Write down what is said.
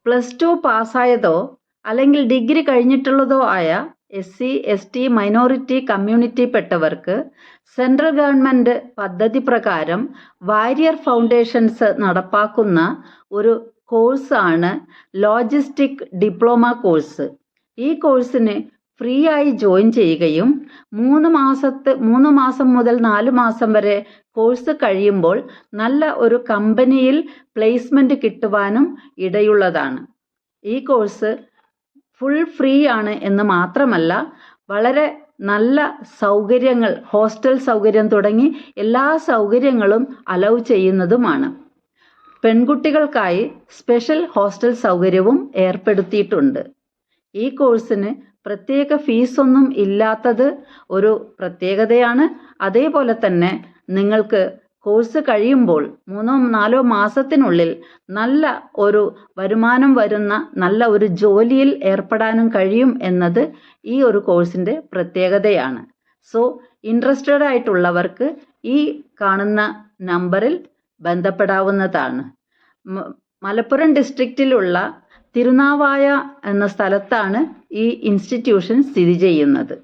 +2 പാസ്സായതോ അല്ലെങ്കിൽ ഡിഗ്രി കഴിഞ്ഞിട്ടുള്ളതോ ആയ SC/ST minority കമ്മ്യൂണിറ്റിപ്പെട്ടവർക്ക് central government പദ്ധതി പ്രകാരം വാരിയർ ഫൗണ്ടേഷൻസ് നടപ്പാക്കുന്ന ഒരു കോഴ്സാണ് ലോജിസ്റ്റിക് ഡിപ്ലോമ കോഴ്സ്. ഈ കോഴ്സിന് ഫ്രീ ആയി ജോയിൻ ചെയ്യുകയും 3 മാസം മുതൽ 4 മാസം വരെ കോഴ്സ് കഴിയുമ്പോൾ നല്ല ഒരു കമ്പനിയിൽ പ്ലേസ്മെൻറ്റ് കിട്ടുവാനും ഇടയുള്ളതാണ്. ഈ കോഴ്സ് ഫുൾ ഫ്രീ ആണ് എന്ന് മാത്രമല്ല, വളരെ നല്ല സൗകര്യങ്ങൾ, ഹോസ്റ്റൽ സൗകര്യം തുടങ്ങി എല്ലാ സൗകര്യങ്ങളും അലൗ ചെയ്യുന്നതുമാണ്. പെൺകുട്ടികൾക്കായി സ്പെഷ്യൽ ഹോസ്റ്റൽ സൗകര്യവും ഏർപ്പെടുത്തിയിട്ടുണ്ട്. ഈ കോഴ്സിന് പ്രത്യേക ഫീസൊന്നും ഇല്ലാത്തത് ഒരു പ്രത്യേകതയാണ്. അതേപോലെ തന്നെ നിങ്ങൾക്ക് കോഴ്സ് കഴിയുമ്പോൾ 3-4 മാസത്തിനുള്ളിൽ നല്ല ഒരു വരുമാനം വരുന്ന നല്ല ഒരു ജോലിയിൽ ഏർപ്പെടാനും കഴിയും എന്നത് ഈ ഒരു കോഴ്സിൻ്റെ പ്രത്യേകതയാണ്. സോ ഇൻട്രസ്റ്റഡ് ആയിട്ടുള്ളവർക്ക് ഈ കാണുന്ന നമ്പറിൽ ബന്ധപ്പെടാവുന്നതാണ്. മലപ്പുറം ഡിസ്ട്രിക്റ്റിലുള്ള തിരുനാവായ എന്ന സ്ഥലത്താണ് ഈ ഇൻസ്റ്റിറ്റ്യൂഷൻ സ്ഥിതി ചെയ്യുന്നത്.